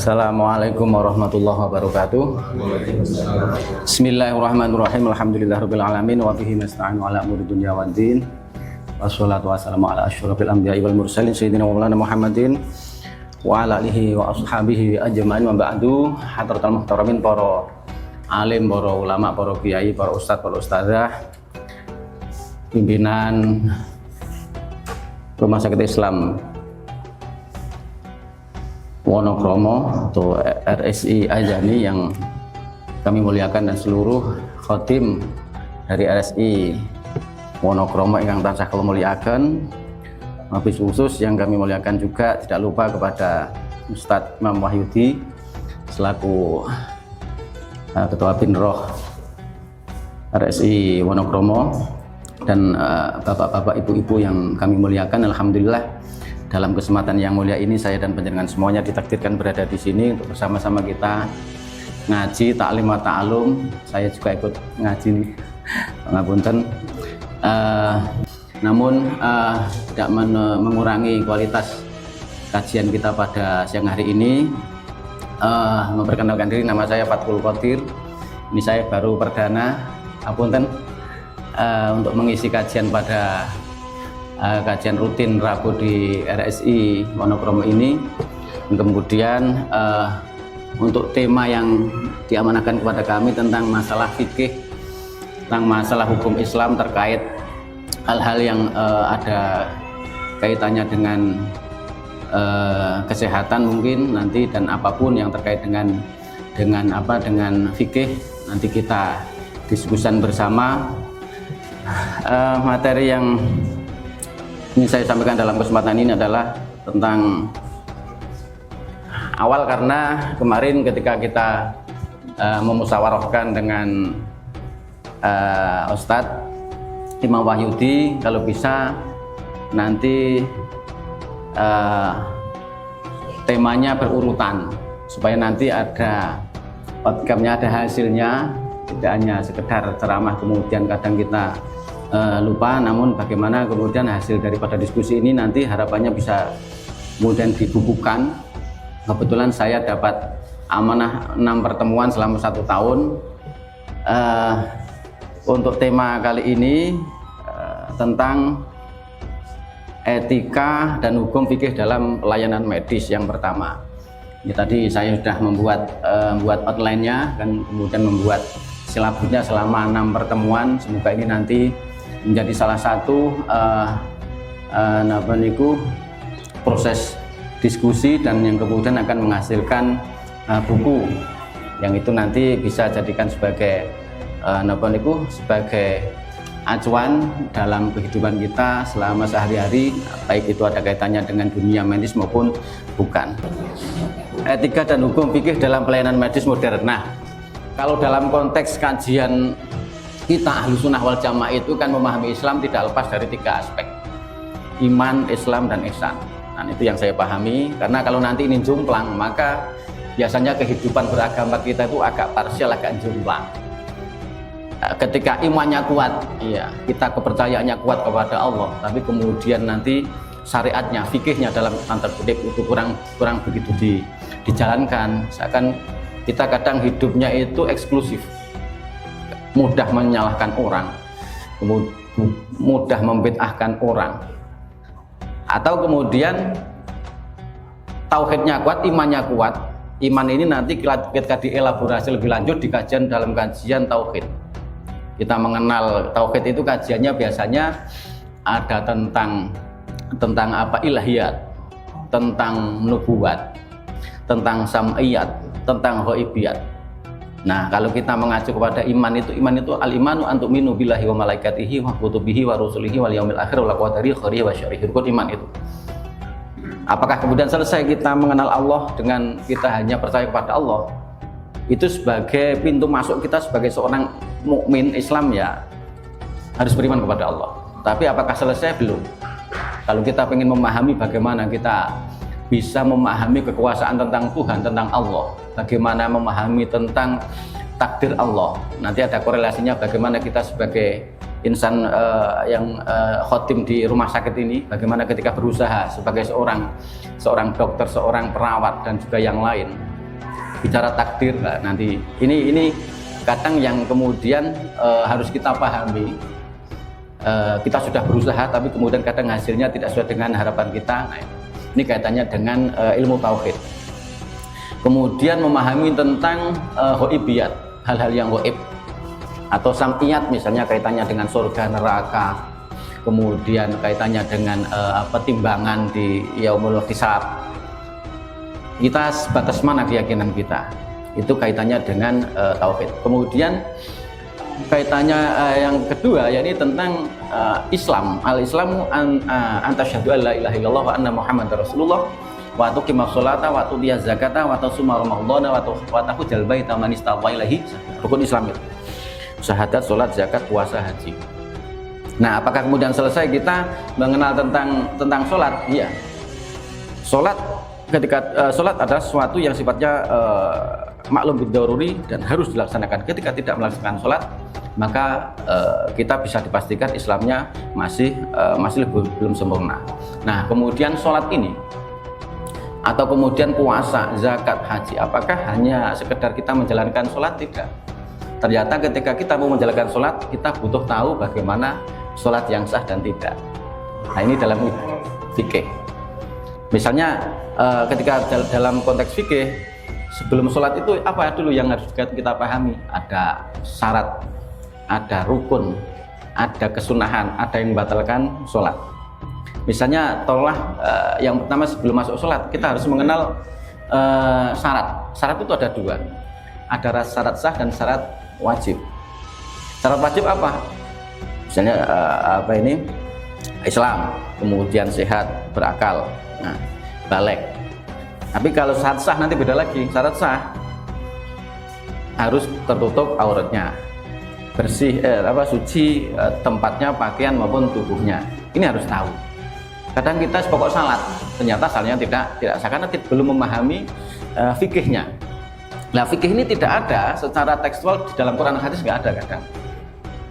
Assalamualaikum warahmatullahi wabarakatuh. Bismillahirrahmanirrahim. Alhamdulillahirabbil alamin wa bihi nasta'inu ala umuri dunya waddin. Wassalatu wassalamu ala asyrofil anbiya'i wal mursalin sayyidina wa maulana Muhammadin wa ala alihi wa ashabihi ajma'in wa ba'du. Hadratul muhtaramin, para alim, para ulama, para kiai, para ustadz, para ustazah, pimpinan Rumah Sakit Islam Wonokromo atau RSI Ajani yang kami muliakan, dan seluruh khotim dari RSI Wonokromo yang tansah kula muliakan, habis khusus yang kami muliakan juga tidak lupa kepada Ustadz Imam Wahyudi selaku Ketua Binroh RSI Wonokromo, dan bapak-bapak, ibu-ibu yang kami muliakan. Alhamdulillah, dalam kesempatan yang mulia ini saya dan panjenengan semuanya ditakdirkan berada di sini untuk bersama-sama kita ngaji ta'lim wa ta'alum. Saya juga ikut ngaji nih, pangapunten. Namun tidak mengurangi kualitas kajian kita pada siang hari ini. Memperkenalkan diri, nama saya Fathul Qadir. Ini saya baru perdana, apunten, untuk mengisi kajian pada kajian rutin Rabu di RSI Wonokromo ini. Kemudian untuk tema yang diamanahkan kepada kami tentang masalah fikih, tentang masalah hukum Islam terkait hal-hal yang ada kaitannya dengan kesehatan mungkin nanti, dan apapun yang terkait dengan fikih nanti kita diskusikan bersama. Materi yang ini saya sampaikan dalam kesempatan ini adalah tentang awal, karena kemarin ketika kita memusyawarahkan dengan Ustadz Imam Wahyudi, kalau bisa nanti temanya berurutan supaya nanti ada outcome-nya, ada hasilnya, tidak hanya sekedar ceramah kemudian kadang kita lupa, namun bagaimana kemudian hasil daripada diskusi ini nanti harapannya bisa kemudian dibukukan. Kebetulan saya dapat amanah 6 pertemuan selama 1 tahun. Untuk tema kali ini tentang etika dan hukum fikih dalam pelayanan medis yang pertama. Ya, tadi saya sudah membuat outline-nya dan kemudian membuat silabusnya selama 6 pertemuan. Semoga ini nanti menjadi salah satu proses diskusi dan yang kemudian akan menghasilkan buku yang itu nanti bisa jadikan sebagai sebagai acuan dalam kehidupan kita selama sehari-hari, baik itu ada kaitannya dengan dunia medis maupun bukan. Etika dan hukum fikih dalam pelayanan medis modern. Nah, kalau dalam konteks kajian kita Ahlus Sunnah wal Jamaah itu kan memahami Islam tidak lepas dari 3 aspek: iman, Islam, dan ihsan. Nah, itu yang saya pahami, karena kalau nanti ini jomplang maka biasanya kehidupan beragama kita itu agak parsial, agak jomplang. Ketika imannya kuat, iya, kita kepercayaannya kuat kepada Allah, tapi kemudian nanti syariatnya, fikihnya dalam tanda kutip itu kurang begitu dijalankan. Seakan kita kadang hidupnya itu eksklusif, mudah menyalahkan orang, mudah membid'ahkan orang, atau kemudian tauhidnya kuat, imannya kuat. Iman ini nanti kita dielaborasi lebih lanjut di kajian dalam kajian tauhid. Kita mengenal tauhid itu kajiannya biasanya ada tentang ilahiyat, tentang nubuwat, tentang sam'iyat, tentang ghaibiyat. Nah, kalau kita mengacu kepada iman itu al-imanu an tu'minu billahi wa malaikatihi wa kutubihi wa rusulihi wal yaumil akhir wal qadari khairihi wa syarrihi. Rukun iman itu. Apakah kemudian selesai kita mengenal Allah dengan kita hanya percaya kepada Allah? Itu sebagai pintu masuk kita sebagai seorang mukmin Islam, ya harus beriman kepada Allah. Tapi apakah selesai? Belum. Kalau kita ingin memahami bagaimana kita bisa memahami kekuasaan tentang Tuhan, tentang Allah, bagaimana memahami tentang takdir Allah, nanti ada korelasinya bagaimana kita sebagai insan yang khotim di rumah sakit ini, bagaimana ketika berusaha sebagai seorang dokter, seorang perawat dan juga yang lain, bicara takdir. Nah, nanti ini kadang yang kemudian harus kita pahami. Kita sudah berusaha tapi kemudian kadang hasilnya tidak sesuai dengan harapan kita. Nah, ini kaitannya dengan ilmu tauhid. Kemudian memahami tentang ghaibiyat, hal-hal yang gaib atau sam'iyat, misalnya kaitannya dengan surga neraka, kemudian kaitannya dengan timbangan di yaumul hisab. Kita sebatas mana keyakinan kita, itu kaitannya dengan tauhid. Kemudian kaitannya yang kedua yakni tentang Islam. Al-Islamu antasyhadu an la ilaha illallah wa anna Muhammadar Rasulullah wa tuqimus sholata wa tutiyaz zakata wa tasuma ramadhana wa tahujjal baita man istata ilaihi. Rukun Islam itu syahadat, salat, zakat, puasa, haji. Nah, apakah kemudian selesai kita mengenal tentang salat? Iya. Salat, ketika salat adalah sesuatu yang sifatnya maklum bid-daruri dan harus dilaksanakan. Ketika tidak melaksanakan salat, maka kita bisa dipastikan Islamnya masih belum sempurna. Nah, kemudian salat ini atau kemudian puasa, zakat, haji, apakah hanya sekedar kita menjalankan salat? Tidak. Ternyata ketika kita mau menjalankan salat, kita butuh tahu bagaimana salat yang sah dan tidak. Nah, ini dalam fikih. Misalnya ketika dalam konteks fikih, sebelum sholat itu apa dulu yang harus kita pahami? Ada syarat, ada rukun, ada kesunahan, ada yang membatalkan sholat. Misalnya tolong yang pertama sebelum masuk sholat kita harus mengenal syarat. Syarat itu ada dua, ada syarat sah dan syarat wajib. Syarat wajib apa? Misalnya Islam, kemudian sehat, berakal, nah, balik. Tapi kalau syarat sah nanti beda lagi. Syarat sah harus tertutup auratnya, bersih, suci tempatnya, pakaian maupun tubuhnya. Ini harus tahu. Kadang kita sepokok salat, ternyata salatnya tidak sah karena belum memahami fikihnya. Nah, fikih ini tidak ada secara tekstual di dalam Quran dan hadis, nggak ada kadang.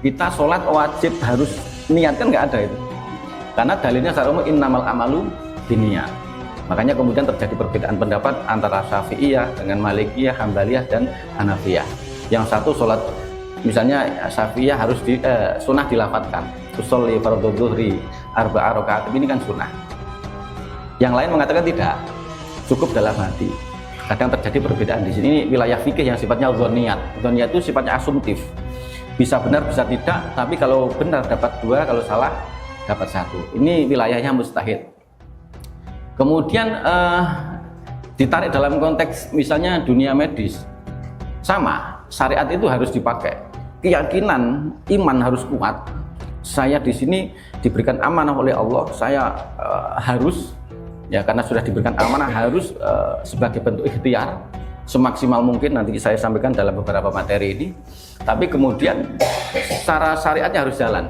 Kita sholat wajib harus niatkan, nggak ada itu. Karena dalilnya secara umum innamal amalu binniyat. Makanya kemudian terjadi perbedaan pendapat antara Syafi'iyah dengan Malikiyah, Hambaliyah dan Hanafiyah. Yang satu sholat, misalnya Syafi'iyah harus sunnah dilafatkan. Usolli fardhu dhuhri arba'a rakaat, ini kan sunnah. Yang lain mengatakan tidak, cukup dalam hati. Kadang terjadi perbedaan di sini. Ini wilayah fikih yang sifatnya dzanniyat. Dzanniyat itu sifatnya asumtif. Bisa benar, bisa tidak. Tapi kalau benar dapat dua, kalau salah dapat satu. Ini wilayahnya mustahid. Kemudian ditarik dalam konteks misalnya dunia medis, sama, syariat itu harus dipakai. Keyakinan iman harus kuat. Saya di sini diberikan amanah oleh Allah, saya harus, ya karena sudah diberikan amanah, harus sebagai bentuk ikhtiar semaksimal mungkin, nanti saya sampaikan dalam beberapa materi ini. Tapi kemudian secara syariatnya harus jalan.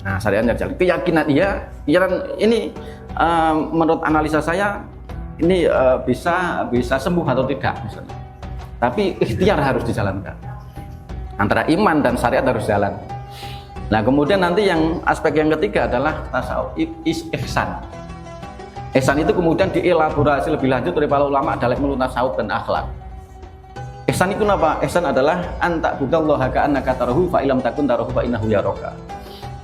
Nah, syariatnya jalan. Keyakinan ini menurut analisa saya ini bisa sembuh atau tidak misalnya. Tapi ikhtiar harus dijalankan. Antara iman dan syariat harus jalan. Nah, kemudian nanti yang aspek yang ketiga adalah tasawuf, ihsan. Ihsan itu kemudian dielaborasi lebih lanjut oleh para ulama dalam ilmu tasawuf dan akhlak. Ihsan itu apa? Ihsan adalah anta budallaha ka'annaka tarahu fa illam takun tarahu fa innahu yaraka.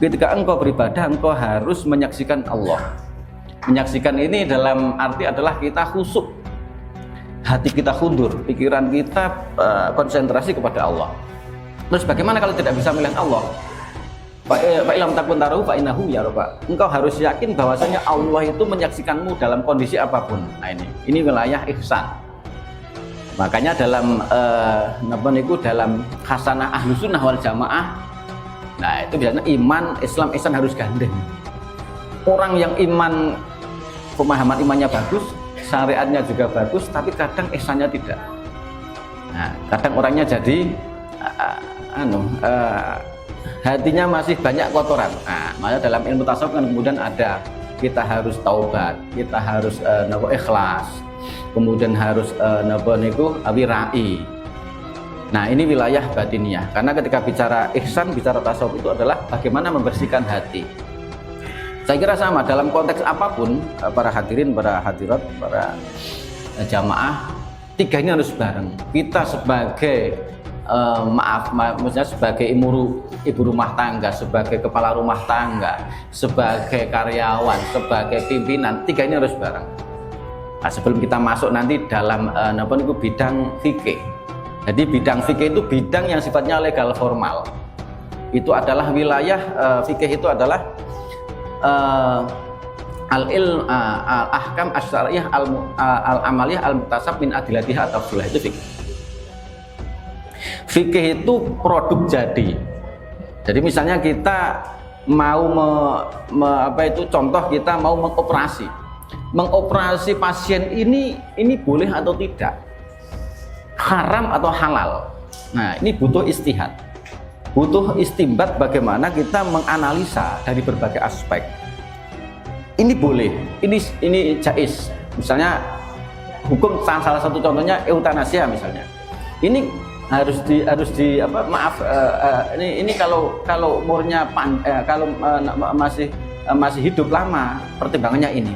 Ketika engkau beribadah, engkau harus menyaksikan Allah. Menyaksikan ini dalam arti adalah kita khusyuk, hati kita khudur, pikiran kita konsentrasi kepada Allah. Terus bagaimana kalau tidak bisa melihat Allah? Fa illam takun tarahu fa innahu yaraka. Engkau harus yakin bahwasanya Allah itu menyaksikanmu dalam kondisi apapun. Nah, ini wilayah ihsan. Makanya dalam dalam khasanah Ahlus Sunnah wal Jamaah, nah itu biasanya iman, Islam, ihsan harus gandeng. Orang yang iman, pemahaman imannya bagus, syariatnya juga bagus, tapi kadang ihsannya tidak. Nah, kadang orangnya jadi hatinya masih banyak kotoran. Nah, makanya dalam ilmu tasawuf kan kemudian ada kita harus taubat, kita harus ikhlas, kemudian harus wirai. Nah, ini wilayah batiniyah. Karena ketika bicara ihsan, bicara tasawuf itu adalah bagaimana membersihkan hati. Saya kira sama dalam konteks apapun, para hadirin, para hadirat, para jamaah, Tiga ini harus bareng. Kita sebagai maksudnya sebagai ibu rumah tangga, sebagai kepala rumah tangga, sebagai karyawan, sebagai pimpinan, tiga ini harus bareng. Nah, sebelum kita masuk nanti dalam bidang fikih. Jadi bidang fikih itu bidang yang sifatnya legal formal. Itu adalah wilayah fikih itu adalah al-ahkam asy-syar'iyyah al-amaliyah al-muktasab min adillatiha atau fulah, itu fikih. Fikih itu produk jadi. Jadi misalnya kita mau contoh kita mau mengoperasi pasien ini boleh atau tidak, haram atau halal. Nah, ini butuh istihad, butuh istimbat, bagaimana kita menganalisa dari berbagai aspek. Ini boleh, ini jaiz. Misalnya hukum, salah satu contohnya eutanasia misalnya. Ini harus di ini kalau umurnya masih hidup lama, pertimbangannya ini.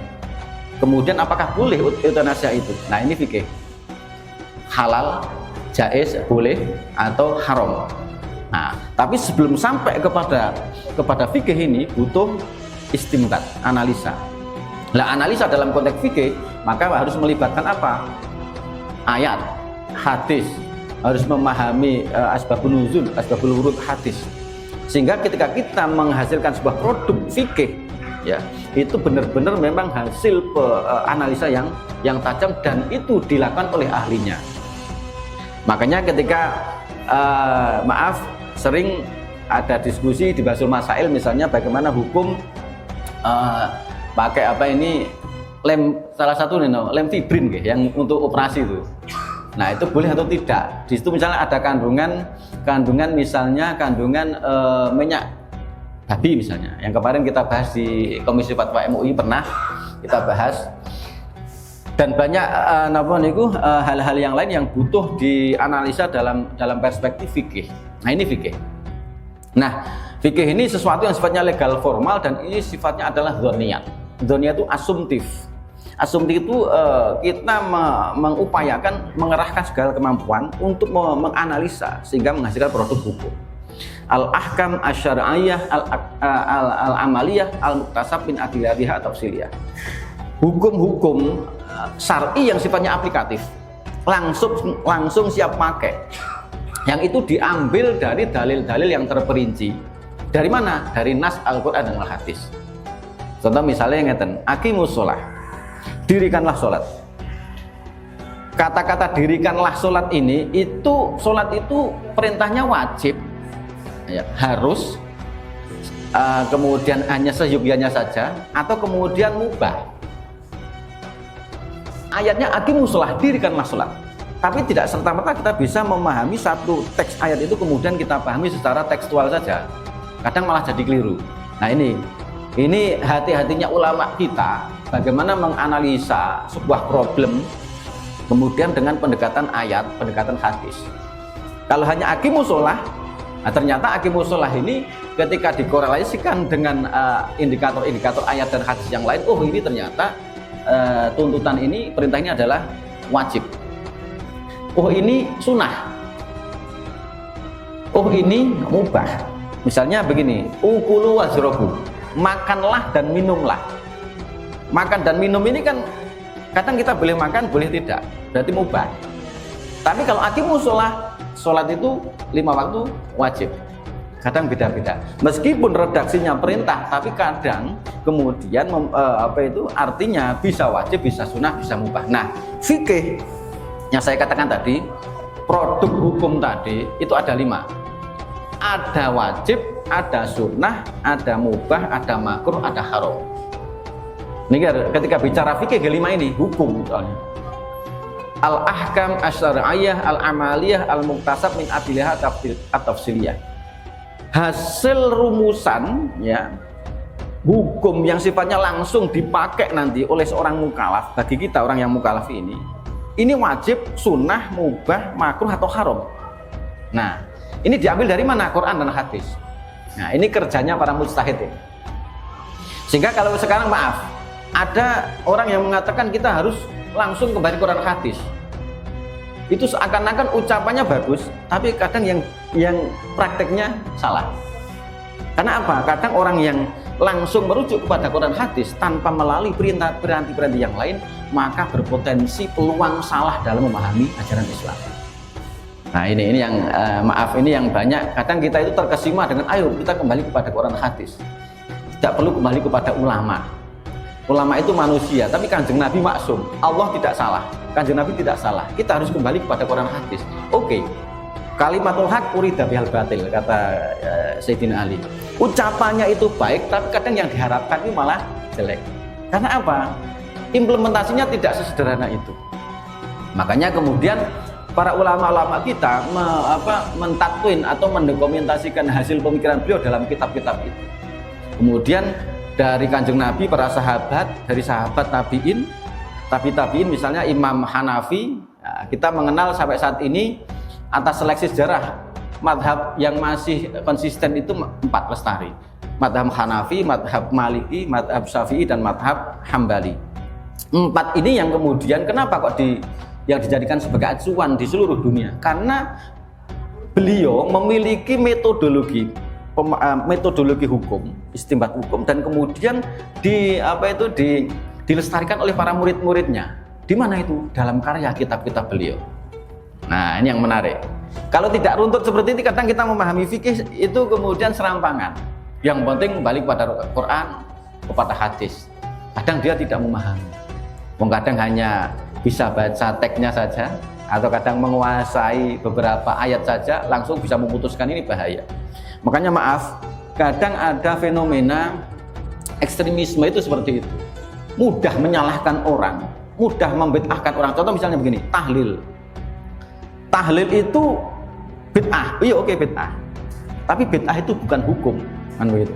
Kemudian apakah boleh eutanasia itu? Nah, ini fikih. Halal, jaiz, boleh atau haram. Nah, tapi sebelum sampai kepada fikih ini butuh istimbat, analisa. Nah, analisa dalam konteks fikih maka harus melibatkan apa? Ayat, hadis, harus memahami asbabun nuzul, asbabul wurud hadis. Sehingga ketika kita menghasilkan sebuah produk fikih, ya, itu benar-benar memang hasil analisa yang tajam dan itu dilakukan oleh ahlinya. Makanya ketika sering ada diskusi di Basul Masail misalnya bagaimana hukum pakai lem, salah satu lem fibrin yang untuk operasi itu. Nah, itu boleh atau tidak? Di situ misalnya ada kandungan minyak babi misalnya, yang kemarin kita bahas di Komisi Fatwa MUI, pernah kita bahas. Dan banyak hal-hal yang lain yang butuh dianalisa dalam perspektif fikih. Nah, ini fikih. Nah, fikih ini sesuatu yang sifatnya legal formal dan ini sifatnya adalah dzoniyat. Dzoniyat itu asumtif. Asumtif itu kita mengupayakan mengerahkan segala kemampuan untuk menganalisa sehingga menghasilkan produk hukum. Al-ahkam asy-syar'iyyah al-amaliyah al-muktasab min adillatiha tafsiliyah. Hukum-hukum syar'i yang sifatnya aplikatif, langsung siap pakai. Yang itu diambil dari dalil-dalil yang terperinci. Dari mana? Dari nas Al-Qur'an dan Al-Hadis. Contoh misalnya ngeten, aqimus shalah. Dirikanlah sholat. Kata-kata dirikanlah sholat ini, sholat itu perintahnya wajib, ya, harus, kemudian hanya seyogyanya saja, atau kemudian mubah. Ayatnya aqimus shalah, dirikanlah sholat. Tapi tidak serta-merta kita bisa memahami satu teks ayat itu kemudian kita pahami secara tekstual saja. Kadang malah jadi keliru. Nah, ini hati-hatinya ulama kita bagaimana menganalisa sebuah problem kemudian dengan pendekatan ayat, pendekatan hadis. Kalau hanya aqimus shalah, nah ternyata aqimus shalah ini ketika dikorelasikan dengan indikator-indikator ayat dan hadis yang lain, oh ini ternyata tuntutan ini, perintah ini adalah wajib. Oh ini sunnah. Oh ini mubah. Misalnya begini, ukulu wazrobu, makanlah dan minumlah. Makan dan minum ini kan kadang kita boleh makan, boleh tidak, berarti mubah. Tapi kalau aqimus shalah, sholat itu 5 waktu wajib. Kadang beda-beda. Meskipun redaksinya perintah, tapi kadang kemudian artinya bisa wajib, bisa sunnah, bisa mubah. Nah, fikih yang saya katakan tadi, produk hukum tadi itu ada 5. Ada wajib, ada sunnah, ada mubah, ada makruh, ada haram. Ini ketika bicara fikih kelima ini hukum soalnya. Al-ahkam asy-syar'iyyah al-amaliyah al-muktasab min adillatiha at-tafsiliyah. Hasil rumusan, ya, hukum yang sifatnya langsung dipakai nanti oleh seorang mukallaf, bagi kita orang yang mukallaf ini wajib, sunnah, mubah, makruh atau haram. Nah, ini diambil dari mana? Quran dan hadis. Nah, ini kerjanya para mujtahid ini. Sehingga kalau sekarang ada orang yang mengatakan kita harus langsung kembali Quran hadis. Itu seakan-akan ucapannya bagus, tapi kadang yang prakteknya salah. Karena apa? Kadang orang yang langsung merujuk kepada Quran hadis tanpa melalui perintah-perintah yang lain, maka berpotensi peluang salah dalam memahami ajaran Islam. Nah ini yang maaf, ini yang banyak. Kadang kita itu terkesima dengan ayo kita kembali kepada Quran hadis. Tidak perlu kembali kepada ulama. Ulama itu manusia, tapi Kanjeng Nabi maksum. Allah tidak salah, Kanjeng Nabi tidak salah. Kita harus kembali kepada Quran hadis. Oke. Kalimatul haq urida bihal batil, kata Sayyidina Ali. Ucapannya itu baik, tapi kadang yang diharapkan itu malah jelek. Karena apa? Implementasinya tidak sesederhana itu. Makanya kemudian para ulama-ulama kita mentakwin atau mendokumentasikan hasil pemikiran beliau dalam kitab-kitab itu. Kemudian dari Kanjeng Nabi, para sahabat, dari sahabat tabi'in, tabi'in misalnya Imam Hanafi, kita mengenal sampai saat ini atas seleksi sejarah madhab yang masih konsisten itu 4 lestari. Madhab Hanafi, madhab Maliki, madhab Syafi'i, dan madhab Hambali. 4 ini yang kemudian kenapa kok yang dijadikan sebagai acuan di seluruh dunia? Karena beliau memiliki metodologi hukum, istinbat hukum, dan kemudian dilestarikan oleh para murid-muridnya. Di mana itu? Dalam karya kitab-kitab beliau. Nah, ini yang menarik. Kalau tidak runtut seperti ini, kadang kita memahami fikih itu kemudian serampangan. Yang penting kembali kepada Quran, kepada hadis. Kadang dia tidak memahami. Kadang hanya bisa baca teksnya saja, atau kadang menguasai beberapa ayat saja, langsung bisa memutuskan, ini bahaya. Makanya maaf, kadang ada fenomena ekstremisme itu seperti itu. Mudah menyalahkan orang, mudah membid'ahkan orang. Contoh misalnya begini, tahlil. Tahlil itu bid'ah, iya oke bid'ah. Tapi bid'ah itu bukan hukum, kan begitu.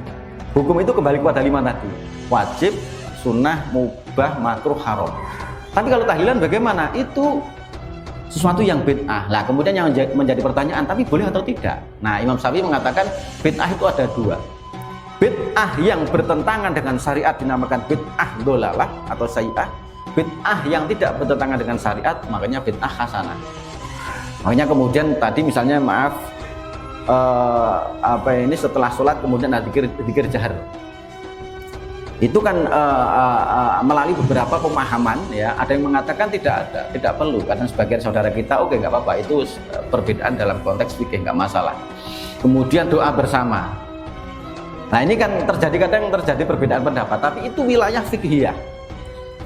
Hukum itu kembali kepada 5 tadi. Wajib, sunnah, mubah, makruh, haram. Tapi kalau tahlilan bagaimana? Itu sesuatu yang bid'ah. Lah kemudian yang menjadi pertanyaan, tapi boleh atau tidak? Nah, Imam Syafi'i mengatakan bid'ah itu ada 2. Bid'ah yang bertentangan dengan syariat dinamakan bid'ah dolalah atau sayyi'ah. Bid'ah yang tidak bertentangan dengan syariat makanya bid'ah hasanah. Makanya kemudian tadi misalnya maaf setelah sholat kemudian ada dzikir jahar. Itu kan melalui beberapa pemahaman ya, ada yang mengatakan tidak perlu, karena sebagian saudara kita oke nggak apa-apa, itu perbedaan dalam konteks fikih nggak masalah. Kemudian doa bersama. Nah ini kan kadang terjadi perbedaan pendapat, tapi itu wilayah fikihiyah,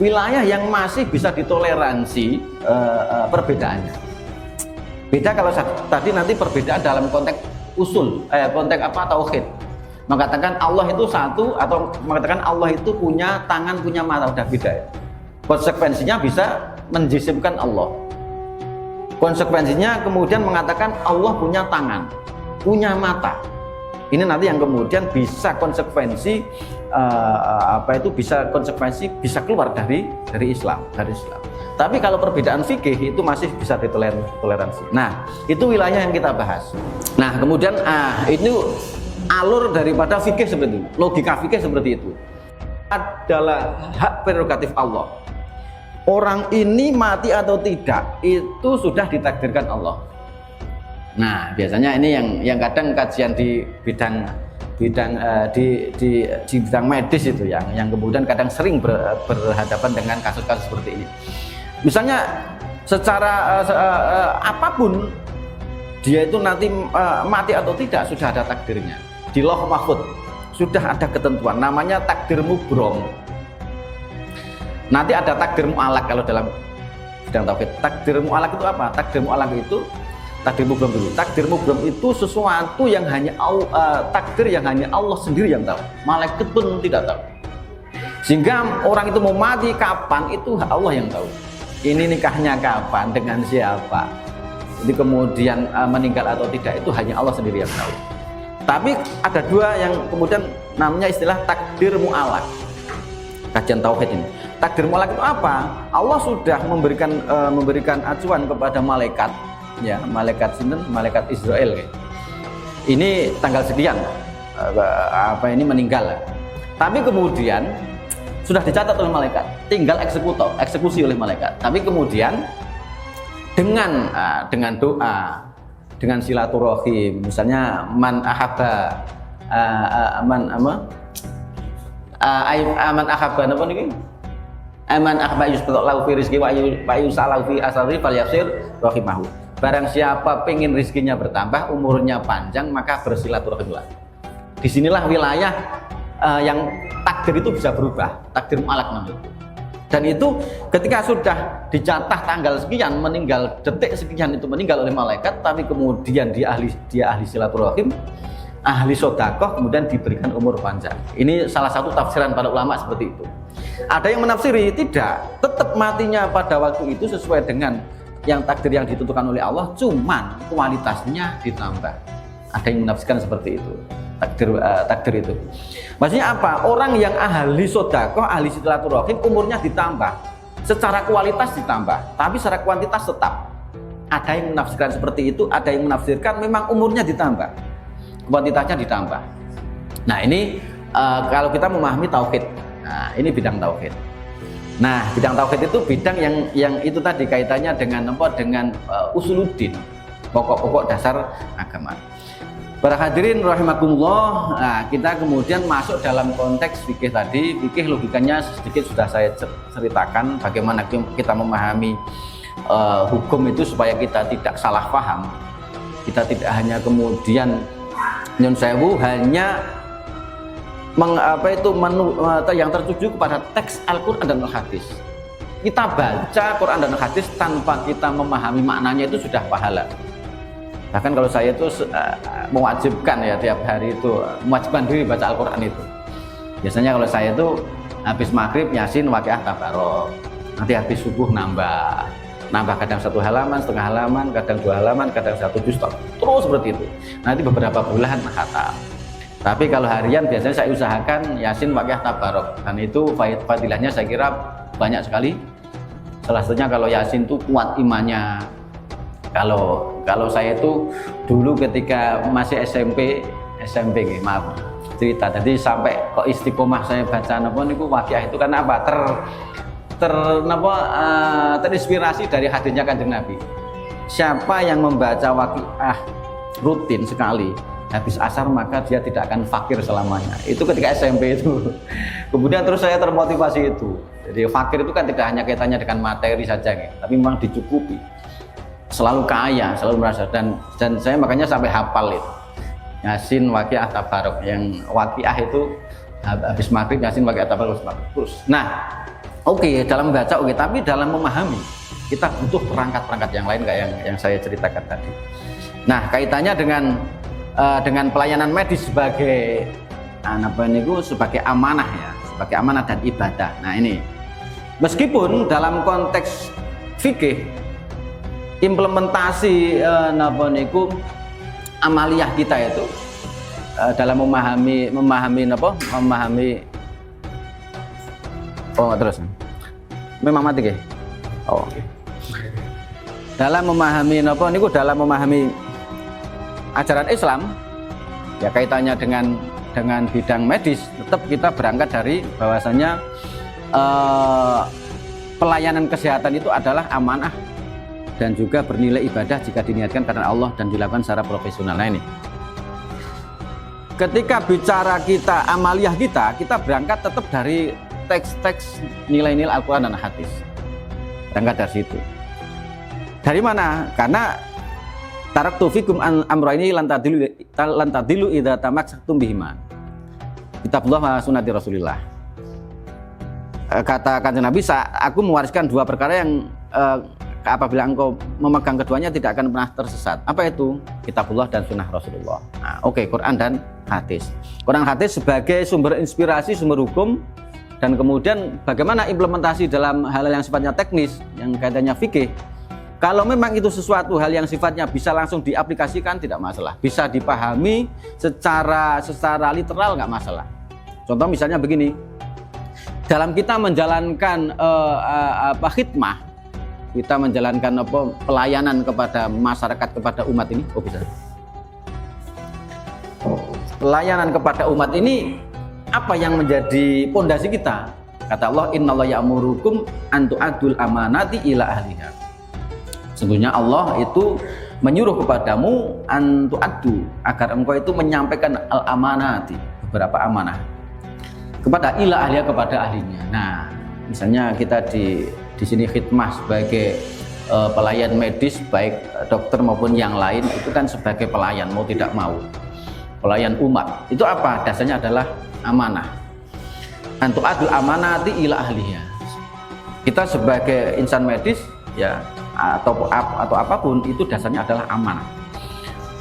wilayah yang masih bisa ditoleransi perbedaannya. Beda kalau tadi nanti perbedaan dalam konteks usul, konteks tauhid. Mengatakan Allah itu satu atau mengatakan Allah itu punya tangan, punya mata, udah beda ya. Konsekuensinya bisa menjisimkan Allah. Konsekuensinya kemudian mengatakan Allah punya tangan, punya mata. Ini nanti yang kemudian bisa konsekuensi bisa keluar dari Islam, Tapi kalau perbedaan fikih itu masih bisa ditoleransi. Nah, itu wilayah yang kita bahas. Nah, kemudian itu alur daripada fikih seperti itu, logika fikih seperti itu adalah hak prerogatif Allah. Orang ini mati atau tidak itu sudah ditakdirkan Allah. Nah biasanya ini yang kadang kajian di bidang medis itu yang kemudian kadang sering berhadapan dengan kasus-kasus seperti ini. Misalnya secara apapun dia itu nanti mati atau tidak sudah ada takdirnya. Di Lauh Mahfudz sudah ada ketentuan, namanya takdir mubrom. Nanti ada takdir mu'alak kalau dalam bidang tauhid. Takdir mu'alak itu apa? Takdir mu'alak itu takdir mubrom dulu. Takdir mubrom itu sesuatu yang takdir yang hanya Allah sendiri yang tahu. Malaikat pun tidak tahu. Sehingga orang itu mau mati kapan itu Allah yang tahu. Ini nikahnya kapan, dengan siapa. Jadi kemudian meninggal atau tidak itu hanya Allah sendiri yang tahu. Tapi ada 2 yang kemudian namanya istilah takdir mu'alak. Kajian tauhid ini. Takdir mu'alak itu apa? Allah sudah memberikan acuan kepada malaikat, ya, malaikat Israel. Ini tanggal sekian ini meninggal. Tapi kemudian sudah dicatat oleh malaikat, tinggal eksekusi oleh malaikat. Tapi kemudian dengan doa, dengan silaturahim. Misalnya man ahabba aman ahabba napa niki? Aman ahabba yustallahu fi rizqi wa yusalahu fi asari falyafsir rahimahu. Barang siapa pengen rizkinya bertambah, umurnya panjang, maka bersilaturahimlah. Disinilah wilayah yang takdir itu bisa berubah, takdir mu'alaq namanya. Dan itu ketika sudah dicatat tanggal sekian meninggal, detik sekian itu meninggal oleh malaikat, tapi kemudian dia ahli silaturahim, ahli sedekah, kemudian diberikan umur panjang. Ini salah satu tafsiran para ulama seperti itu. Ada yang menafsiri tidak, tetap matinya pada waktu itu sesuai dengan yang takdir yang ditentukan oleh Allah, cuman kualitasnya ditambah. Ada yang menafsirkan seperti itu. Takdir itu. Maksudnya apa? Orang yang ahli sedekah, ahli silaturahim, umurnya ditambah. Secara kualitas ditambah, tapi secara kuantitas tetap. Ada yang menafsirkan seperti itu, ada yang menafsirkan memang umurnya ditambah, kuantitasnya ditambah. Nah, ini kalau kita memahami tauhid. Nah, ini bidang tauhid. Nah, bidang tauhid itu bidang yang itu tadi kaitannya dengan apa? Dengan usuluddin, pokok-pokok dasar agama. Para hadirin rahimakumullah, nah, kita kemudian masuk dalam konteks fikih tadi. Fikih logikanya sedikit sudah saya ceritakan bagaimana kita memahami hukum itu supaya kita tidak salah paham. Kita tidak hanya kemudian nyun sewu hanya yang tertuju kepada teks Al-Quran dan Al-Hadis. Kita baca Quran dan Hadis tanpa kita memahami maknanya itu sudah pahala. Bahkan kalau saya itu mewajibkan ya tiap hari itu mewajibkan diri baca Al-Quran itu. Biasanya kalau saya itu habis maghrib Yasin, Waqiah, Tabarok. Nanti habis subuh nambah kadang 1 halaman, setengah halaman, kadang 2 halaman, kadang 1 juz, terus seperti itu. Nanti beberapa bulan khatam. Tapi kalau harian biasanya saya usahakan Yasin, Waqiah, Tabarok. Dan itu fadilahnya saya kira banyak sekali. Salah satunya kalau Yasin itu kuat imannya. Kalau saya itu dulu ketika masih SMP maaf cerita. Jadi sampai kok istiqomah saya baca napa niku Waqiah itu kan apa? Terinspirasi dari hadisnya Kanjeng Nabi. Siapa yang membaca Waqiah rutin sekali habis asar maka dia tidak akan fakir selamanya. Itu ketika SMP itu. Kemudian terus saya termotivasi itu. Jadi fakir itu kan tidak hanya kaitannya dengan materi saja, tapi memang dicukupi. Selalu kaya, selalu merasa dan saya makanya sampai hafal itu. Yasin, Waqiah, Tabarok. Yang Waqiah itu habis maghrib, Yasin, Waqiah, Tabarok terus. Nah, oke, dalam membaca oke, tapi dalam memahami kita butuh perangkat-perangkat yang lain kayak yang saya ceritakan tadi. Nah, kaitannya dengan pelayanan medis sebagai sebagai amanah ya, sebagai amanah dan ibadah. Nah, ini meskipun dalam konteks fikih implementasi amaliyah kita itu dalam memahami terus memang mati ke? Oh. Dalam memahami dalam memahami ajaran Islam ya kaitannya dengan bidang medis, tetap kita berangkat dari bahwasanya pelayanan kesehatan itu adalah amanah dan juga bernilai ibadah jika diniatkan karena Allah dan dilakukan secara profesional. Nah, ini ketika bicara kita amaliyah kita berangkat tetap dari teks-teks nilai-nilai Al-Quran dan Hadis. Berangkat dari situ. Dari mana? Karena taraktu fikum amrayni lan tadilu idza tamassaktum bihima. Kitabullah wa sunnati Rasulillah. Kata Kanjeng Nabi, aku mewariskan 2 perkara yang apabila engkau memegang keduanya tidak akan pernah tersesat. Apa itu? Kitabullah dan sunnah Rasulullah. Nah, oke, Quran dan Hadis. Quran Hadis sebagai sumber inspirasi, sumber hukum, dan kemudian bagaimana implementasi dalam hal yang sifatnya teknis, yang kaitannya fikih. Kalau memang itu sesuatu hal yang sifatnya bisa langsung diaplikasikan, tidak masalah. Bisa dipahami secara literal, nggak masalah. Contoh misalnya begini, dalam kita menjalankan khidmah, kita menjalankan pelayanan kepada masyarakat, kepada umat ini, pelayanan kepada umat ini apa yang menjadi pondasi kita? Kata Allah, innallaha ya'murukum an tu'addul amanati ila ahliha. Sesungguhnya Allah itu menyuruh kepadamu antu'addu, agar engkau itu menyampaikan al-amanati, beberapa amanah kepada ila ahliya, kepada ahlinya. Nah, misalnya kita di sini khidmah sebagai pelayan medis, baik dokter maupun yang lain, itu kan sebagai pelayan mau tidak mau, pelayan umat. Itu apa? Dasarnya adalah amanah. Antu'addu amanati ila ahliya. Kita sebagai insan medis ya, atau apapun, itu dasarnya adalah amanah.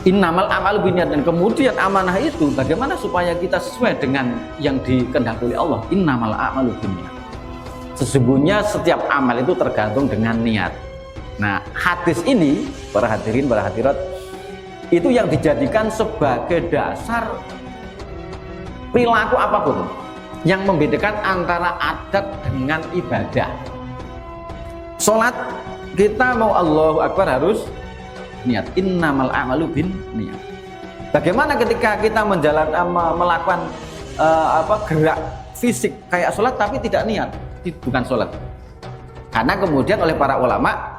Innamal a'malu binniyat, dan kemudian amanah itu bagaimana supaya kita sesuai dengan yang dikehendaki oleh Allah. Innamal a'malu binniyat. Sesungguhnya setiap amal itu tergantung dengan niat. Nah, hadis ini para hadirin, para hadirat, itu yang dijadikan sebagai dasar perilaku apapun yang membedakan antara adat dengan ibadah. Sholat, kita mau Allahu Akbar harus niat. Innamal a'malu bin niat. Bagaimana ketika kita melakukan gerak fisik kayak sholat tapi tidak niat, bukan sholat. Karena kemudian oleh para ulama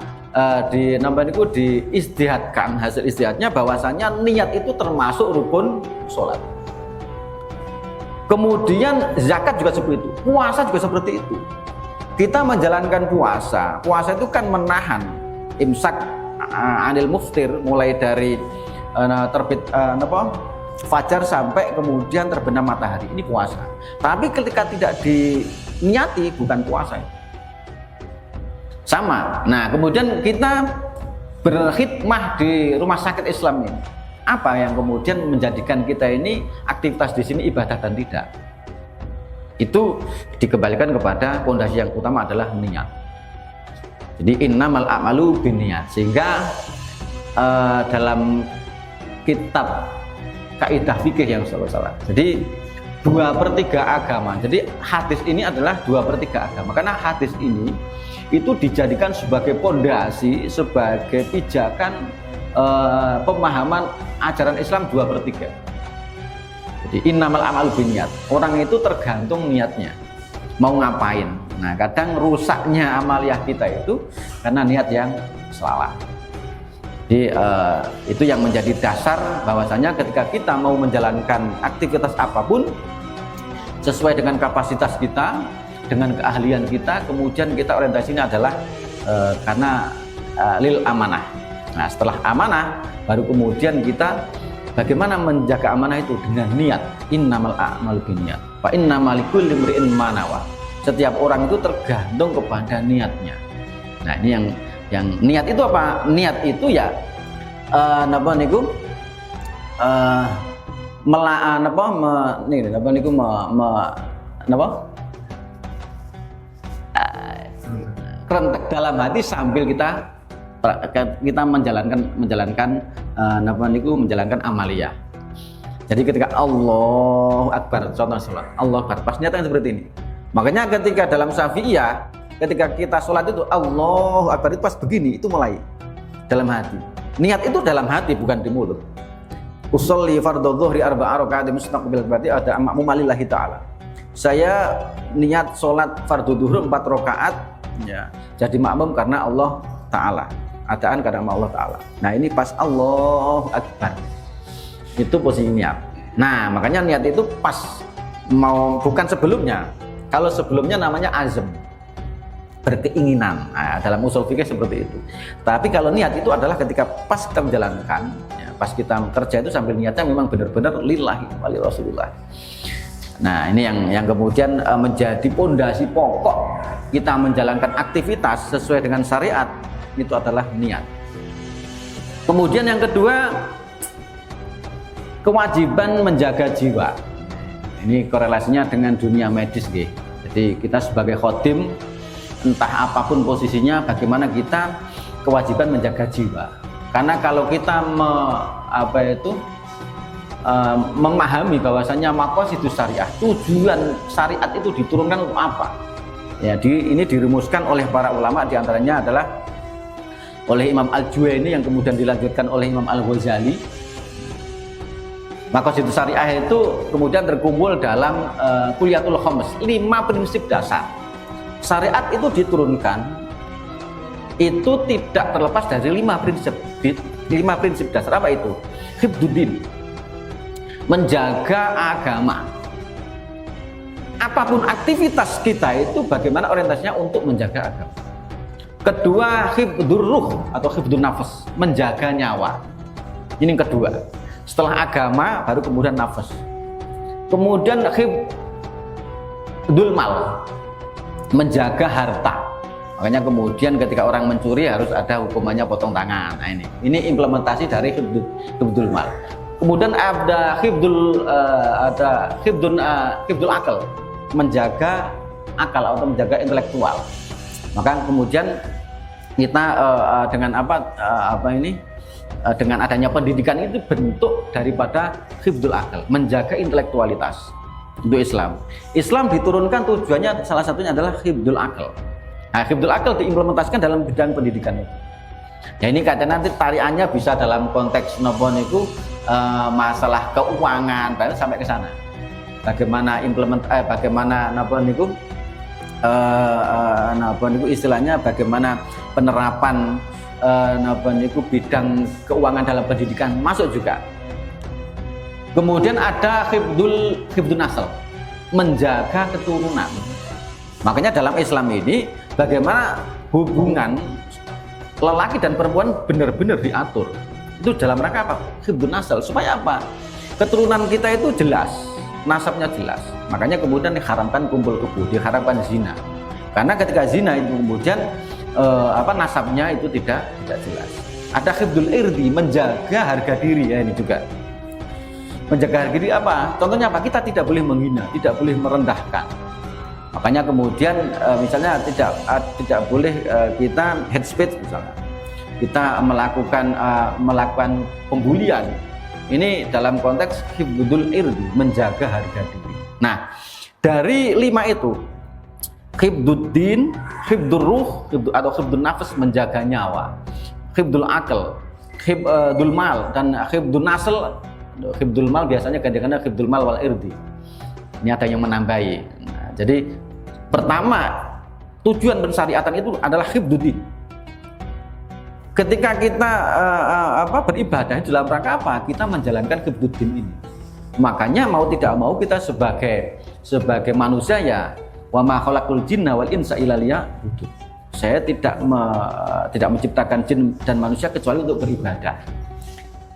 diistihadkan, hasil istihadnya bahwasanya niat itu termasuk rukun sholat. Kemudian zakat juga seperti itu, puasa juga seperti itu. Kita menjalankan puasa itu kan menahan imsak anil muftir, mulai dari terbit fajar sampai kemudian terbenam matahari, ini puasa. Tapi ketika tidak diniati, bukan puasa. Sama. Nah, kemudian kita berkhidmah di rumah sakit Islam ini, apa yang kemudian menjadikan kita ini aktivitas di sini ibadah dan tidak? Itu dikembalikan kepada fondasi yang utama adalah niat. Jadi innamal a'malu binniyat. Sehingga dalam kitab kaidah fikih yang salah. Jadi 2/3 agama. Jadi hadis ini adalah 2/3 agama. Karena hadis ini itu dijadikan sebagai fondasi, sebagai pijakan pemahaman ajaran Islam 2/3. Jadi innamal a'malu binniyat. Orang itu tergantung niatnya mau ngapain. Nah, kadang rusaknya amaliyah kita itu karena niat yang salah. Jadi itu yang menjadi dasar bahwasanya ketika kita mau menjalankan aktivitas apapun sesuai dengan kapasitas kita, dengan keahlian kita, kemudian kita orientasinya adalah karena lil amanah. Nah, setelah amanah baru kemudian kita bagaimana menjaga amanah itu dengan niat. Innamal a'malu binniyat. Fa innamal likulli imri'in ma nawa. Setiap orang itu tergantung kepada niatnya. Nah, ini yang niat itu apa? Niat itu ya kerentek dalam hati sambil kita menjalankan amaliyah. Jadi ketika Allahu Akbar, contoh sholat, Allahu Akbar, pas niatnya seperti ini. Makanya ketika dalam Syafi'iyah, ketika kita sholat itu Allahu Akbar itu pas begini, itu mulai dalam hati. Niat itu dalam hati, bukan di mulut. Usolli fardhu dhuhri 4 raka'at mustaqbil berarti ada makmum lillahi ta'ala. Saya niat sholat fardhu dhuhur 4 rakaat ya, jadi makmum karena Allah Ta'ala. Adaan karena Allah Ta'ala. Nah, ini pas Allahu Akbar, itu posisi niat. Nah, makanya niat itu pas mau, bukan sebelumnya. Kalau sebelumnya namanya azam, berkeinginan. Nah, dalam usul fikih seperti itu. Tapi kalau niat itu adalah ketika pas kita menjalankan ya, pas kita kerja itu sambil niatnya memang benar-benar lillahi wa li Rasulillah. Nah, ini yang kemudian menjadi pondasi pokok kita menjalankan aktivitas sesuai dengan syariat, itu adalah niat. Kemudian yang kedua, kewajiban menjaga jiwa. Ini korelasinya dengan dunia medis, gitu. Jadi kita sebagai khodim, entah apapun posisinya, bagaimana kita kewajiban menjaga jiwa. Karena kalau kita memahami bahwasanya maqasidus syariah, tujuan syariat itu diturunkan untuk apa? Ya, ini dirumuskan oleh para ulama, diantaranya adalah oleh Imam Al-Juwaini yang kemudian dilanjutkan oleh Imam Al-Ghazali. Maqasidus syariah itu kemudian terkumpul dalam Kuliyatul Khams, 5 prinsip dasar. Syariat itu diturunkan itu tidak terlepas dari 5 prinsip. 5 prinsip dasar. Apa itu? Hifdzuddin, menjaga agama. Apapun aktivitas kita itu bagaimana orientasinya untuk menjaga agama. Kedua, hifdzur ruh atau hifdzun nafas, menjaga nyawa. Ini yang kedua. Setelah agama baru kemudian nafas. Kemudian hifdzul mal, menjaga harta. Makanya kemudian ketika orang mencuri harus ada hukumannya potong tangan. Nah, ini implementasi dari hifdzul mal. Kemudian ada hifdzul akal, menjaga akal atau menjaga intelektual. Maka kemudian kita dengan adanya pendidikan itu bentuk daripada hifdzul akal, menjaga intelektualitas. Untuk Islam diturunkan tujuannya salah satunya adalah hifdzul akal. Nah, hifdzul akal diimplementasikan dalam bidang pendidikan itu. Ya ini kadang nanti tariannya bisa dalam konteks itu masalah keuangan, sampai ke sana. Bagaimana istilahnya bagaimana penerapan bidang keuangan dalam pendidikan masuk juga. Kemudian ada hifdzun nasl, menjaga keturunan. Makanya dalam Islam ini bagaimana hubungan lelaki dan perempuan benar-benar diatur. Itu dalam rangka apa? Hifdzun nasl, supaya apa? Keturunan kita itu jelas, nasabnya jelas. Makanya kemudian diharamkan kumpul kebo, diharamkan zina. Karena ketika zina itu kemudian nasabnya itu tidak jelas. Ada hifdzul irdi, menjaga harga diri, ya ini juga. Menjaga harga diri apa? Contohnya apa? Kita tidak boleh menghina, tidak boleh merendahkan. Makanya kemudian misalnya tidak boleh kita hate speech misalnya. Kita melakukan pembulian. Ini dalam konteks hifdzul irdi, menjaga harga diri. Nah, dari 5 itu, hifdzuddin, hifdzur ruh atau hifdzun nafas, menjaga nyawa, hifdzul akal, hifdzul mal, dan hifdzun nasl. Hifdzul mal biasanya ganti-ganti hifdzul mal wal irdi. Ini ada yang menambahi. Nah, jadi pertama, tujuan pensyariatan itu adalah hifdzuddin. Ketika kita beribadah dalam rangka apa? Kita menjalankan hifdzuddin ini. Makanya mau tidak mau kita sebagai manusia ya, wa ma khalaqul jinna wal insa illa liya'budun. Saya tidak menciptakan jin dan manusia kecuali untuk beribadah.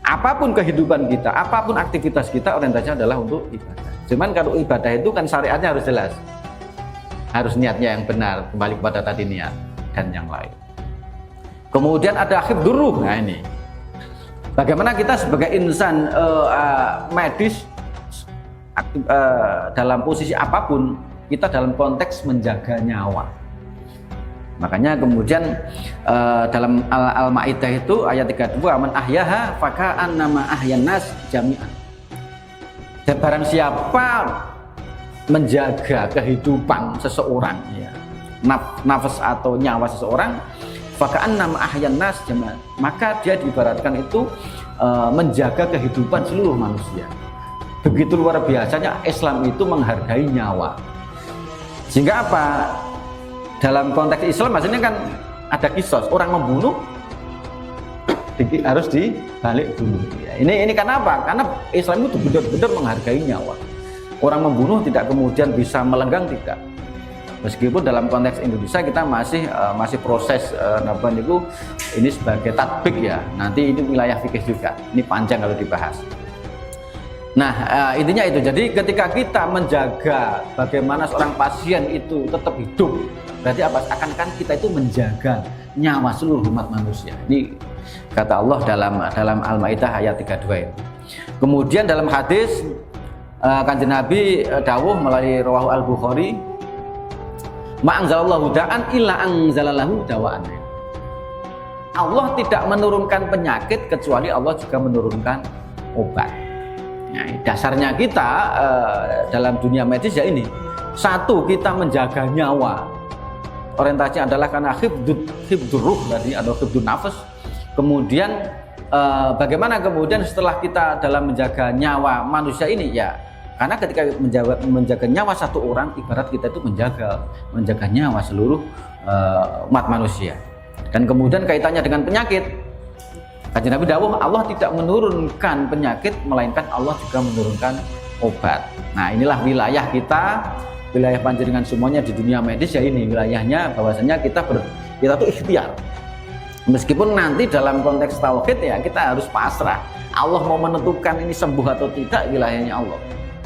Apapun kehidupan kita, apapun aktivitas kita, orientasinya adalah untuk ibadah. Cuman kalau ibadah itu kan syariatnya harus jelas. Harus niatnya yang benar, kembali kepada tadi niat dan yang lain. Kemudian ada hifdzur ruh. Nah ini, bagaimana kita sebagai insan medis dalam posisi apapun, kita dalam konteks menjaga nyawa. Makanya kemudian dalam Al-Maidah itu ayat 32, man ahyaha faka'annama ahyan nas jami'an. Dan barang siapa menjaga kehidupan seseorang, ya, nafas atau nyawa seseorang, faka'annama ahyan nas jami'an, maka dia diibaratkan itu menjaga kehidupan seluruh manusia. Begitu luar biasanya Islam itu menghargai nyawa. Sehingga apa? Dalam konteks Islam maksudnya kan ada kisos, orang membunuh harus dibalik bunuh. Ini karena apa? Karena Islam itu benar-benar menghargai nyawa. Orang membunuh tidak kemudian bisa melenggang, tidak. Meskipun dalam konteks Indonesia kita masih proses ini sebagai tatbik ya. Nanti ini wilayah fikih juga. Ini panjang kalau dibahas. Nah, intinya itu. Jadi ketika kita menjaga bagaimana seorang pasien itu tetap hidup, berarti apa? Akan kita itu menjaga nyawa seluruh umat manusia. Ini kata Allah dalam Al-Maidah ayat 32 ini. Kemudian dalam hadis Kanjeng Nabi dawuh melalui rawahu Al-Bukhari, ma anzalallahu da'an illa anzalalahu dawa'an. Allah tidak menurunkan penyakit kecuali Allah juga menurunkan obat. Nah, dasarnya kita dalam dunia medis ya ini. Satu, kita menjaga nyawa. Orientasinya adalah karena hifdzur ruh tadi atau hifdzun nafas. Kemudian bagaimana kemudian setelah kita dalam menjaga nyawa manusia ini ya, karena ketika menjaga nyawa satu orang, ibarat kita itu menjaga nyawa seluruh umat manusia. Dan kemudian kaitannya dengan penyakit, Kanjeng Nabi dawuh Allah tidak menurunkan penyakit, melainkan Allah juga menurunkan obat. Nah, inilah wilayah kita, wilayah panjenengan semuanya di dunia medis ya, ini wilayahnya bahwasanya kita tuh ikhtiar. Meskipun nanti dalam konteks tauhid ya kita harus pasrah. Allah mau menentukan ini sembuh atau tidak, wilayahnya Allah.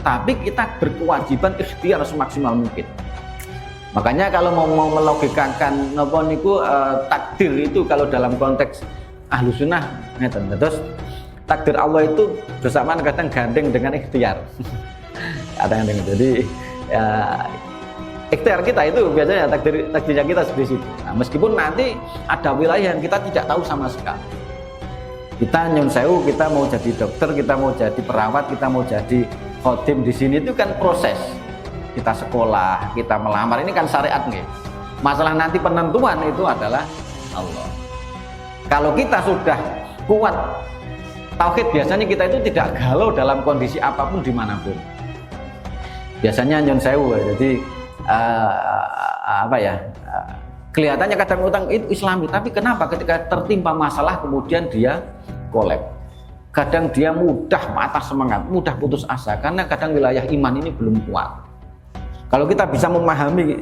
Tapi kita berkewajiban ikhtiar semaksimal mungkin. Makanya kalau mau melogikakan takdir itu, kalau dalam konteks ahlu sunnah ngeten, terus takdir Allah itu bersamaan kadang gandeng dengan ikhtiar. Kadang-kadang jadi ya, ikhtiar kita itu biasanya takdirnya kita di situ. Nah, meskipun nanti ada wilayah yang kita tidak tahu sama sekali. Kita nyun sewu, kita mau jadi dokter, kita mau jadi perawat, kita mau jadi khotim di sini itu kan proses. Kita sekolah, kita melamar, ini kan syariat nih. Masalah nanti penentuan itu adalah Allah. Kalau kita sudah kuat tauhid, biasanya kita itu tidak galau dalam kondisi apapun dimanapun. Biasanya nyun sewu, jadi kelihatannya kadang utang itu Islami, tapi kenapa ketika tertimpa masalah kemudian dia kolab? Kadang dia mudah patah semangat, mudah putus asa karena kadang wilayah iman ini belum kuat. Kalau kita bisa memahami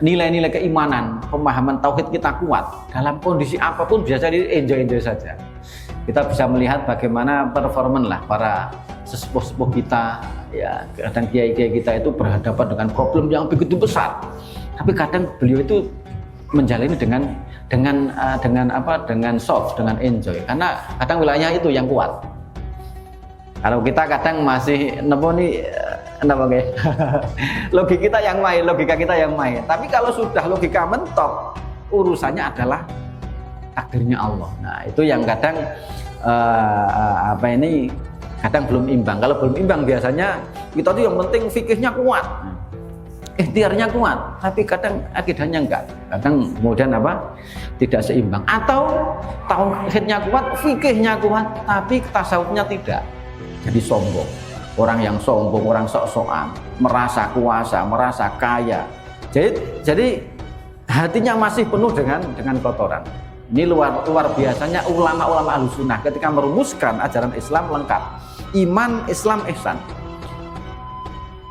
nilai-nilai keimanan, pemahaman tauhid kita kuat, dalam kondisi apapun biasanya enjoy saja. Kita bisa melihat bagaimana performan lah para sesepuh-sepuh kita, ya kadang kiai-kiai kita itu berhadapan dengan problem yang begitu besar, tapi kadang beliau itu menjalani dengan soft, dengan enjoy, karena kadang wilayahnya itu yang kuat. Kalau kita kadang masih logika kita yang main. Tapi kalau sudah logika mentok, urusannya adalah takdirnya Allah. Nah, itu yang kadang kadang belum imbang. Kalau belum imbang biasanya kita tuh yang penting fikihnya kuat, ikhtiarnya kuat, tapi kadang akidahnya enggak. Kadang kemudian tidak seimbang. Atau tauhidnya kuat, fikihnya kuat, tapi tasawufnya tidak. Jadi sombong. Orang yang sombong, orang sok-sokan, merasa kuasa, merasa kaya. Jadi hatinya masih penuh dengan kotoran. Ini luar biasanya ulama-ulama Ahlussunnah ketika merumuskan ajaran Islam lengkap. Iman, Islam, ihsan.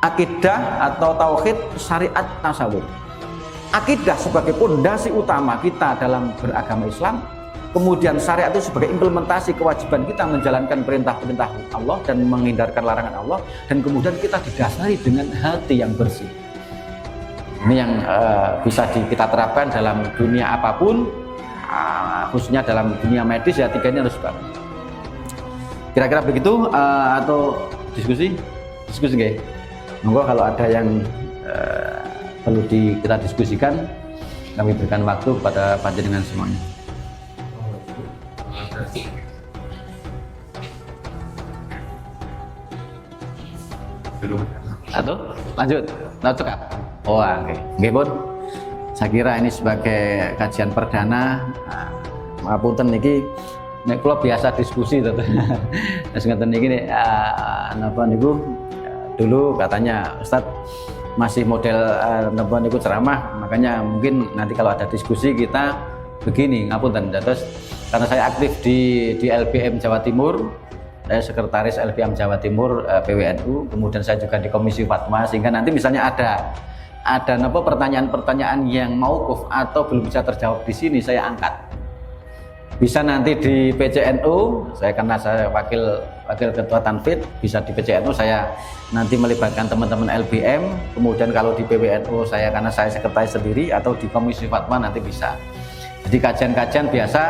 Akidah atau tauhid, syariat, tasawuf. Akidah sebagai pondasi utama kita dalam beragama Islam. Kemudian syariat itu sebagai implementasi kewajiban kita menjalankan perintah-perintah Allah dan menghindarkan larangan Allah, dan kemudian kita didasari dengan hati yang bersih. Ini yang bisa kita terapkan dalam dunia apapun, khususnya dalam dunia medis ya, tiga ini harus banget. Kira-kira begitu atau diskusi nggak? Monggo kalau ada yang perlu kita diskusikan, kami berikan waktu kepada panjenengan semuanya. Atau lanjut cekap. Oh, oke. Nggih, Bun. Saya kira ini sebagai kajian perdana. Ngapunten niki nek kula biasa diskusi to. Wis ngoten niki napa niku dulu katanya Ustadz masih model napa niku ceramah, makanya mungkin nanti kalau ada diskusi kita begini ngapunten. Terus karena saya aktif di LBM Jawa Timur, saya sekretaris LBM Jawa Timur PWNU, kemudian saya juga di Komisi Fatwa, sehingga nanti misalnya ada pertanyaan-pertanyaan yang mauquf atau belum bisa terjawab di sini, saya angkat. Bisa nanti di PCNU, karena saya wakil ketua Tanfid, bisa di PCNU saya nanti melibatkan teman-teman LBM, kemudian kalau di PWNU karena saya sekretaris sendiri, atau di Komisi Fatwa nanti bisa. Jadi kajian-kajian biasa,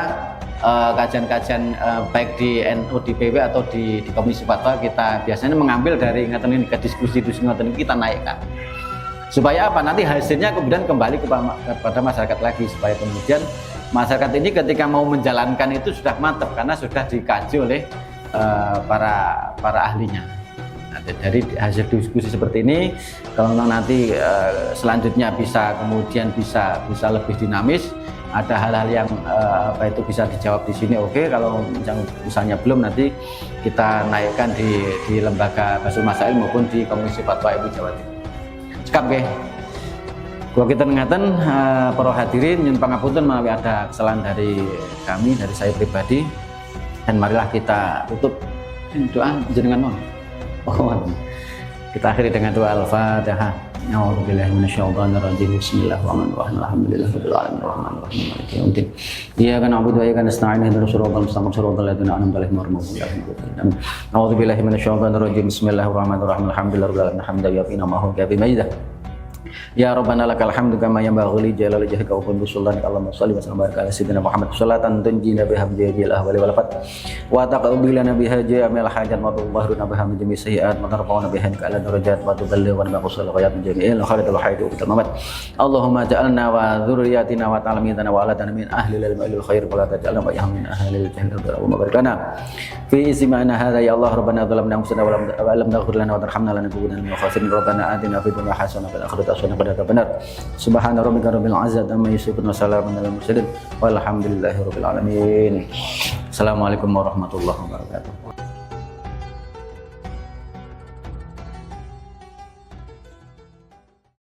kajian-kajian baik di NU, di PW atau di Komisi Fatwa, kita biasanya mengambil dari ini ke diskusi ini kita naikkan. Supaya apa? Nanti hasilnya kemudian kembali kepada masyarakat lagi, supaya kemudian masyarakat ini ketika mau menjalankan itu sudah mantap karena sudah dikaji oleh para ahlinya. Nah, dari hasil diskusi seperti ini, kalau nanti selanjutnya bisa lebih dinamis, ada hal-hal yang bisa dijawab di sini, oke. Kalau misalnya belum, nanti kita naikkan di lembaga Basul Masail maupun di Komisi Fatwa MUI Jawa Timur. Cekap, Kalau kita ngeten para hadirin nyun pangapunten menawi ada kesalahan dari kami, dari saya pribadi, dan marilah kita tutup doa jenengan mohon. Kita akhiri dengan doa Al-Fatihah. A'udzubillahi minasyaitonir rajim. Bismillahirrahmanirrahim. Alhamdulillahirabbil alamin arrahmanirrahim maliki yaumiddin. Iyyaka na'budu wa iyyaka nasta'in ihdinas siratal mustaqim siratal ladzina an'amta 'alaihim ghairil maghdubi 'alaihim waladdallin. A'udzubillahi minasyaitonir rajim. Bismillahirrahmanirrahim. Alhamdulillahirabbil alamin hamdan yafi'u ma huwa kafi majdah. Ya Rabbana lakal hamdu kama yanbaghi li jalali wajhika wa qudus sultanika. Allahumma shalli wa sallim wa barik ala sayyidina Muhammad salatan tunjina biha bijil ahwali wal afat wa taqabbilana biha jami'al hajat wa tudhhiruna biha min jami'i sayyi'at wa tarfa'una biha ala darajat wa tuballighuna bi qusal ghayat jami'il khairatil hayati wa mamat. Allahumma ja'alna wa dzurriyyatina wa ta'lamitana wa alatana min ahli ilmi wal khair wa la taj'alna wa min ahli al-jahl wa barik lana fi isma'ina hadha ya Allah Rabbana dzalamna anfusana wa lam taghfir lana wa tarhamna lanakunanna minal khasirin. Rabbana atina fid dunya hasanah wa fil akhirati hasanah pada benar. Subhana rabbika rabbil izzati amma yasifun wa salamun alal mursalin walhamdulillahi rabbil alamin. Assalamualaikum warahmatullahi wabarakatuh.